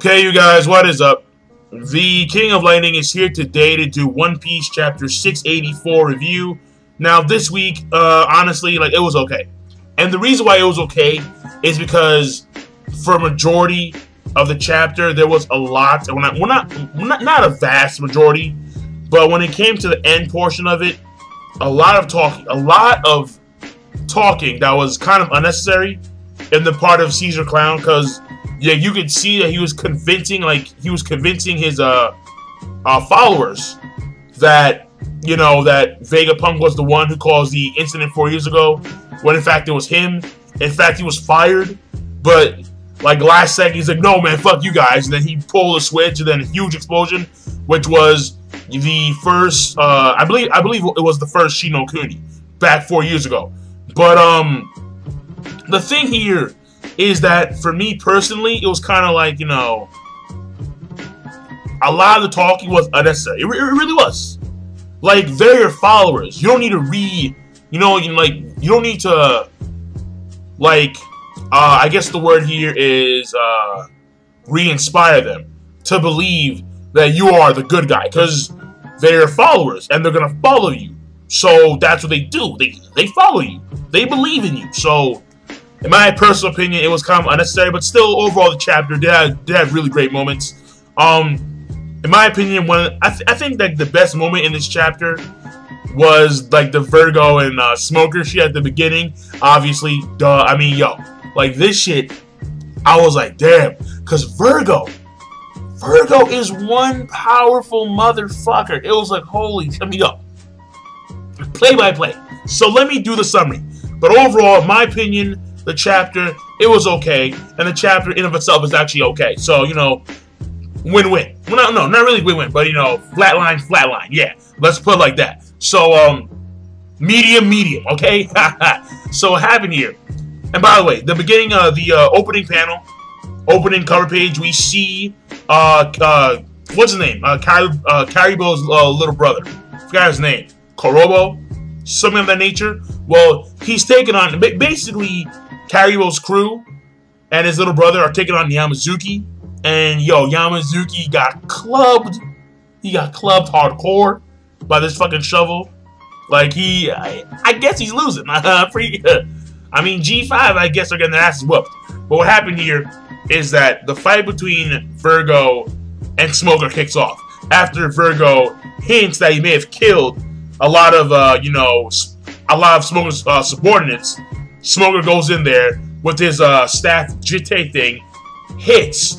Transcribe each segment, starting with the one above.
Okay, you guys, what is up? The King of Lightning is here today to do One Piece Chapter 684 review. Now, this week, honestly, it was okay. And the reason why it was okay is because for a majority of the chapter, there was a lot. Not a vast majority, but when it came to the end portion of it, a lot of talking that was kind of unnecessary in the part of Caesar Clown, because yeah, you could see that he was convincing his followers that, you know, that Vegapunk was the one who caused the incident 4 years ago, when in fact it was him. In fact, he was fired, but last second he's like, no man, fuck you guys, and then he pulled a switch, and then a huge explosion, which was the first, I believe it was the first Shinokuni back 4 years ago. But the thing here is that for me personally, it was kind of like, you know, a lot of the talking was unnecessary. It really was. They're your followers. You don't need to you don't need to, I guess the word here is re-inspire them to believe that you are the good guy, because they're your followers and they're gonna follow you. So that's what they do. They follow you. They believe in you. So in my personal opinion, it was kind of unnecessary, but still, overall, the chapter did have really great moments. In my opinion, I think that the best moment in this chapter was the Virgo and Smoker shit at the beginning. Obviously, duh. I mean, yo, this shit, I was like, damn, because Virgo is one powerful motherfucker. It was like, holy, I mean, yo, play by play. So let me do the summary. But overall, in my opinion, the chapter, it was okay, and the chapter in of itself is actually okay. So, you know, win-win. Well, no, not really win-win, but, you know, flatline, yeah. Let's put it like that. So, medium, okay? So what happened here? And by the way, the beginning of the opening panel, opening cover page, we see, what's his name? Karibo's little brother. Forgot his name. Korobo? Something of that nature. Well, he's taken on, basically, Karibo's crew and his little brother are taking on Yamazuki, and yo, Yamazuki got clubbed. He got clubbed hardcore by this fucking shovel. I guess he's losing. I mean, G5, I guess they're getting their asses whooped. But what happened here is that the fight between Virgo and Smoker kicks off after Virgo hints that he may have killed a lot of, Smoker's subordinates. Smoker goes in there with his staff jite thing, hits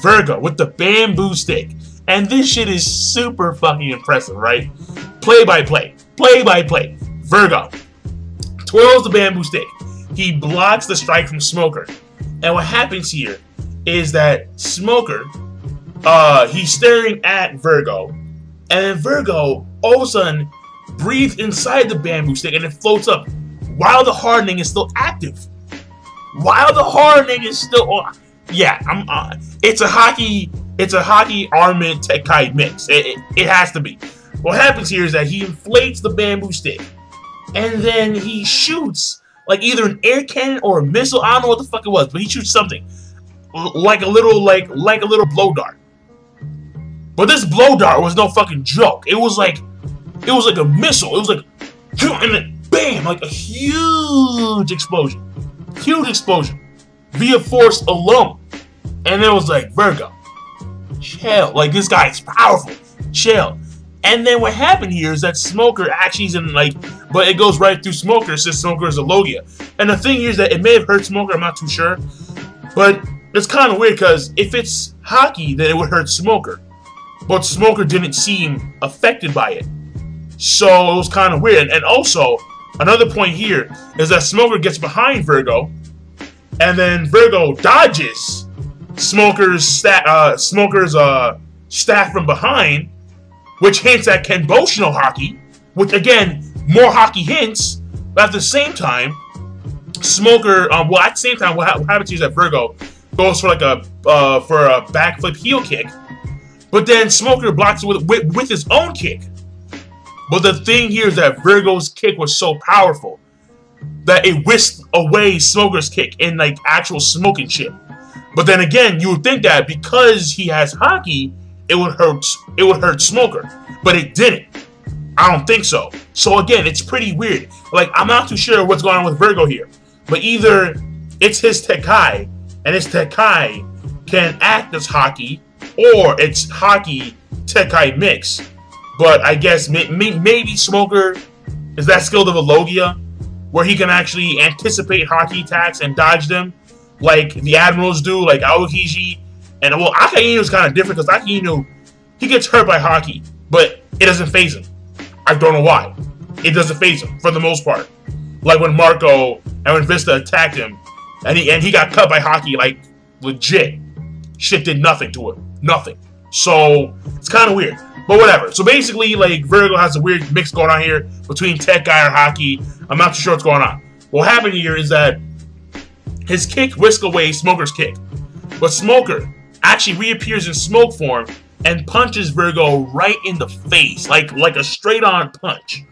Virgo with the bamboo stick, and this shit is super fucking impressive, right? Play by play. Virgo twirls the bamboo stick. He blocks the strike from Smoker, and what happens here is that Smoker, he's staring at Virgo, and then Virgo all of a sudden breathes inside the bamboo stick, and it floats up while the hardening is still active. Yeah, it's a hockey armament Tekai mix. It has to be. What happens here is that he inflates the bamboo stick, and then he shoots either an air cannon or a missile. I don't know what the fuck it was, but he shoots something like a little blow dart. But this blow dart was no fucking joke. It was like a missile. It was like, and then bam, a huge explosion via force alone. And it was like, Virgo, chill. This guy is powerful. Chill. And then what happened here is that Smoker actually is in but it goes right through Smoker since Smoker is a Logia. And the thing here is that it may have hurt Smoker, I'm not too sure. But it's kind of weird because if it's hockey, then it would hurt Smoker. But Smoker didn't seem affected by it. So it was kind of weird. And also, another point here is that Smoker gets behind Virgo, and then Virgo dodges Smoker's staff from behind, which hints at Kenboshinal hockey, which again, more hockey hints. But at the same time, Smoker, at the same time, what happens here is that Virgo goes for a backflip heel kick, but then Smoker blocks it with his own kick. But the thing here is that Virgo's kick was so powerful that it whisked away Smoker's kick in actual smoking shit. But then again, you would think that because he has hockey, it would hurt Smoker, but it didn't. I don't think so. So again, it's pretty weird. Like, I'm not too sure what's going on with Virgo here, but either it's his Tekai, and his Tekai can act as hockey, or it's hockey Tekai mix. But I guess maybe Smoker is that skilled of a Logia, where he can actually anticipate hockey attacks and dodge them, like the Admirals do, like Aokiji. And well, Akainu is kind of different because Akainu, he gets hurt by hockey, but it doesn't phase him. I don't know why. It doesn't phase him for the most part. Like when Marco and when Vista attacked him, and he got cut by hockey, like legit. Shit did nothing to him. Nothing. So it's kind of weird. But whatever. So basically, like, Virgo has a weird mix going on here between Tekai or hockey. I'm not too sure what's going on. What happened here is that his kick whisked away Smoker's kick. But Smoker actually reappears in smoke form and punches Virgo right in the face. Like a straight-on punch.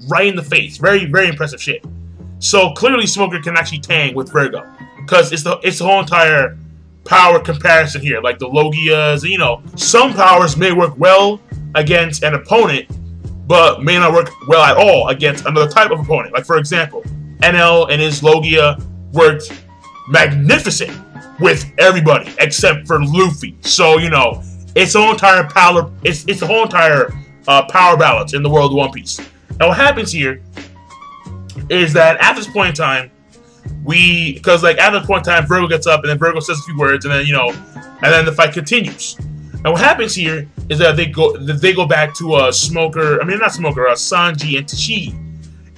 Right in the face. Very, very impressive shit. So clearly Smoker can actually tang with Virgo. Because it's the whole entire power comparison here. Like the Logias, you know. Some powers may work well against an opponent, but may not work well at all against another type of opponent. Like, for example, NL and his Logia worked magnificent with everybody except for Luffy. So, you know, it's the whole entire power. It's the whole entire power balance in the world of One Piece. And what happens here is that at this point in time, because like at this point in time, Virgo gets up and then Virgo says a few words, and then and then the fight continues. And what happens here is that they go back to Smoker. I mean, not Smoker, Sanji and Tashigi.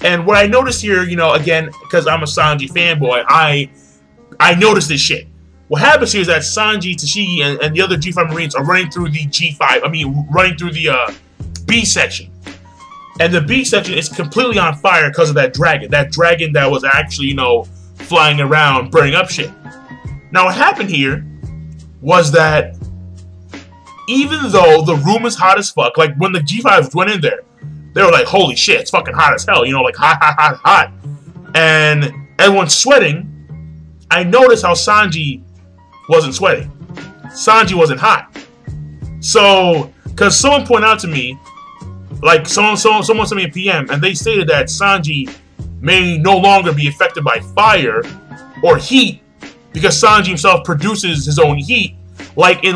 And what I noticed here, again, because I'm a Sanji fanboy, I noticed this shit. What happens here is that Sanji, Tashigi, and the other G5 Marines are running through the running through the B section. And the B section is completely on fire because of that dragon. That dragon that was actually, flying around, burning up shit. Now, what happened here was that even though the room is hot as fuck, like when the G5s went in there, they were like, holy shit, it's fucking hot as hell, like hot, hot, hot, hot. And everyone's sweating. I noticed how Sanji wasn't sweating. Sanji wasn't hot. So, because someone pointed out to me, like someone sent me a PM, and they stated that Sanji may no longer be affected by fire or heat because Sanji himself produces his own heat, like in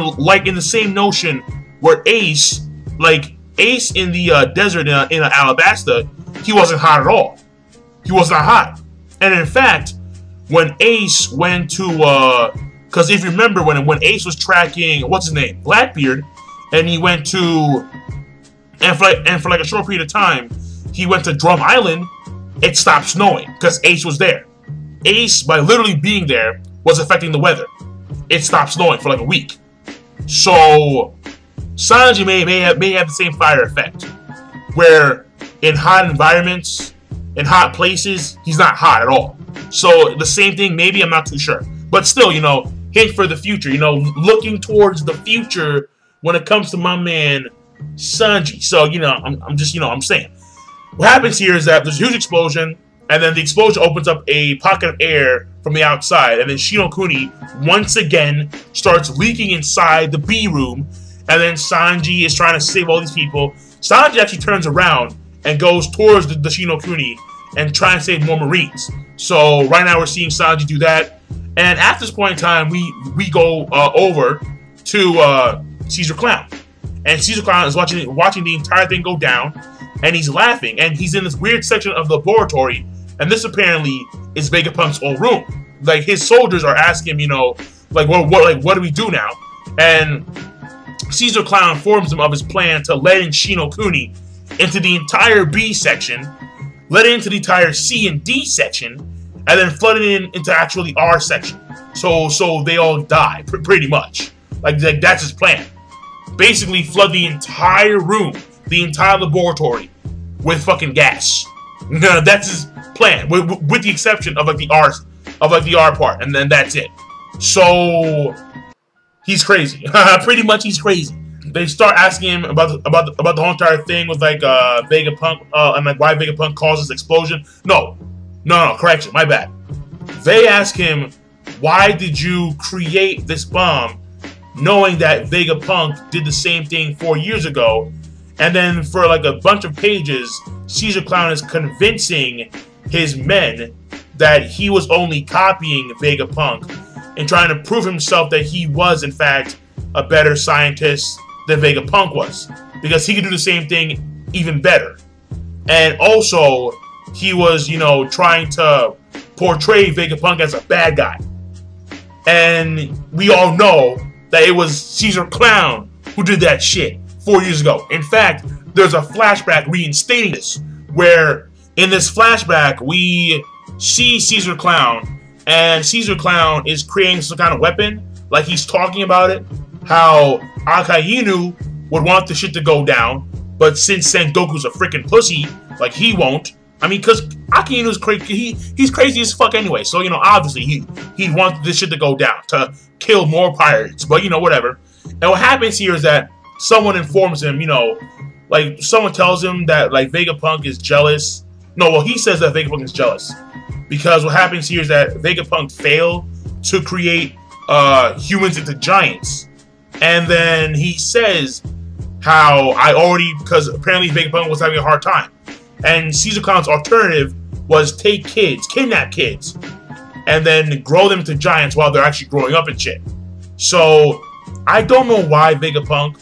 the same notion where Ace in the desert in Alabasta, he wasn't hot at all. He was not hot. And in fact, when Ace went to because if you remember when Ace was tracking what's his name, Blackbeard, and he went to and for like a short period of time he went to Drum Island, it stopped snowing because Ace was there. Ace, by literally being there, was affecting the weather. It stopped snowing for like a week. So Sanji may have the same fire effect, where in hot environments, in hot places, he's not hot at all. So the same thing, maybe, I'm not too sure. But still, hint for the future, looking towards the future when it comes to my man Sanji. So, I'm saying. What happens here is that there's a huge explosion, and then the explosion opens up a pocket of air from the outside, and then Shinokuni once again starts leaking inside the B room, and then Sanji is trying to save all these people. Sanji actually turns around and goes towards the Shinokuni and try and save more Marines. So right now we're seeing Sanji do that, and at this point in time we go over to Caesar Clown, and Caesar Clown is watching the entire thing go down. And he's laughing, and he's in this weird section of the laboratory, and this apparently is Vegapunk's old room. Like, his soldiers are asking him, what do we do now? And Caesar Clown informs him of his plan to let in Shinokuni into the entire B section, let it into the entire C and D section, and then flood it into actually R section. So they all die, pretty much. Like that's his plan. Basically, flood the entire room, the entire laboratory, with fucking gas. No, that's his plan, with the exception of the R part, and then that's it. So he's crazy. Pretty much, he's crazy. They start asking him about the whole entire thing with Vegapunk and like why Vegapunk caused this explosion. No, correction, my bad. They ask him why did you create this bomb knowing that Vegapunk did the same thing 4 years ago? And then for like a bunch of pages, Caesar Clown is convincing his men that he was only copying Vegapunk and trying to prove himself that he was, in fact, a better scientist than Vegapunk was. Because he could do the same thing even better. And also, he was, you know, trying to portray Vegapunk as a bad guy. And we all know that it was Caesar Clown who did that shit 4 years ago. In fact, there's a flashback reinstating this, where in this flashback, we see Caesar Clown, and Caesar Clown is creating some kind of weapon, like he's talking about it, how Akainu would want the shit to go down, but since Sengoku's a freaking pussy, like he won't. I mean, because Akainu's crazy, he's crazy as fuck anyway, so, you know, obviously he'd want this shit to go down, to kill more pirates, but, you know, whatever. And what happens here is that someone informs him, you know, like, someone tells him that, like, Vegapunk is jealous. No, well, he says that Vegapunk is jealous. Because what happens here is that Vegapunk failed to create humans into giants. And then he says how because apparently Vegapunk was having a hard time. And Caesar Clown's alternative was take kids, kidnap kids, and then grow them into giants while they're actually growing up and shit. So, I don't know why Vegapunk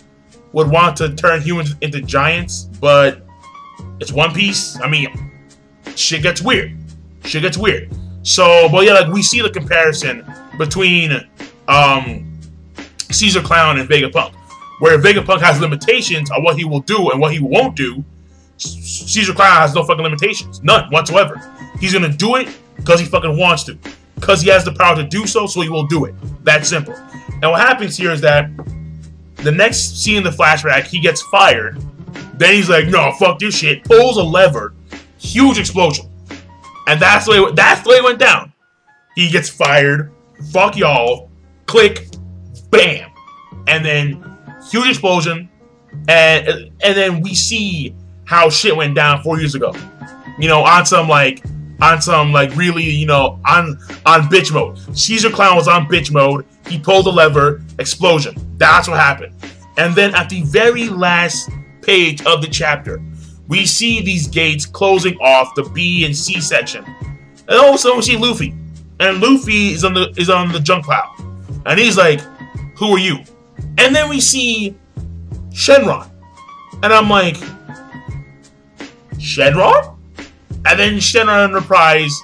would want to turn humans into giants, but it's One Piece. I mean, shit gets weird. Shit gets weird. So, but yeah, like, we see the comparison between Caesar Clown and Vegapunk, where Vegapunk has limitations on what he will do and what he won't do. Caesar Clown has no fucking limitations. None whatsoever. He's gonna do it because he fucking wants to. Because he has the power to do so, so he will do it. That simple. And what happens here is that the next scene in the flashback, he gets fired. Then he's like, no, fuck this shit. Pulls a lever. Huge explosion. And that's the way it went down. He gets fired. Fuck y'all. Click. Bam. And then huge explosion. And then we see how shit went down 4 years ago. You know, on some really, you know, on bitch mode. Caesar Clown was on bitch mode. He pulled the lever, explosion. That's what happened. And then at the very last page of the chapter, we see these gates closing off the B and C section. And all of a sudden we see Luffy. And Luffy is on the junk pile. And he's like, who are you? And then we see Shenron. And I'm like, Shenron? And then Shenron replies,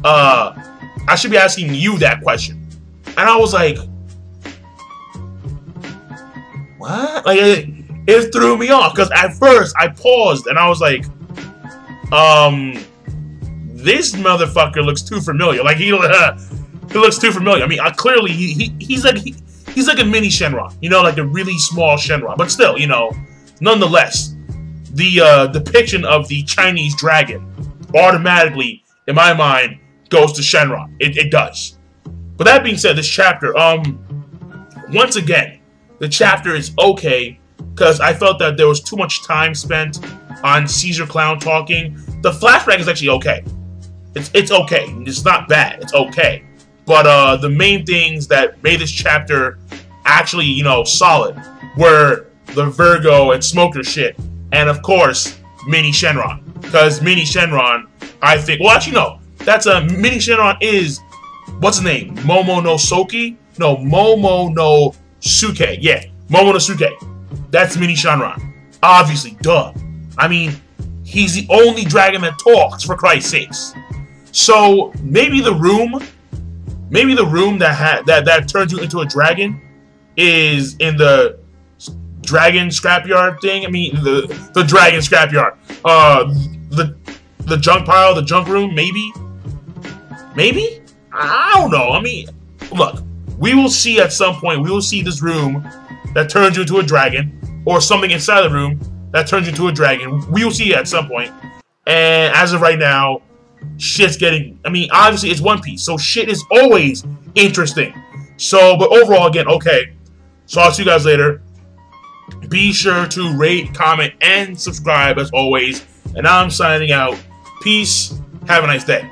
I should be asking you that question. And I was like, what? Like, it threw me off. Because at first, I paused and I was like, this motherfucker looks too familiar. Like, he looks too familiar. I mean, clearly, he's like a mini Shenron. You know, like a really small Shenron. But still, you know, nonetheless, the depiction of the Chinese dragon automatically, in my mind, goes to Shenron. It does. But that being said, this chapter, once again, the chapter is okay, because I felt that there was too much time spent on Caesar Clown talking. The flashback is actually okay. It's okay. It's not bad. It's okay. But the main things that made this chapter actually, you know, solid were the Virgo and Smoker shit. And of course, Mini Shenron. Because Mini Shenron, I think, well, actually, no. Mini Shenron is, what's the name? Momo no Soki? No, Momo no Suke. Yeah, Momo no Suke. That's Mini Shenron. Obviously, duh. I mean, he's the only dragon that talks, for Christ's sakes. So, maybe the room that turns you into a dragon is in the dragon scrapyard thing. I mean, the dragon scrapyard. The junk pile, the junk room, maybe? Maybe? I don't know. I mean, look, we will see at some point, we will see this room that turns you into a dragon, or something inside the room that turns you into a dragon. We will see it at some point. And as of right now, shit's getting, I mean, obviously it's One Piece, so shit is always interesting. So, but overall, again, okay. So I'll see you guys later. Be sure to rate, comment, and subscribe as always. And I'm signing out. Peace. Have a nice day.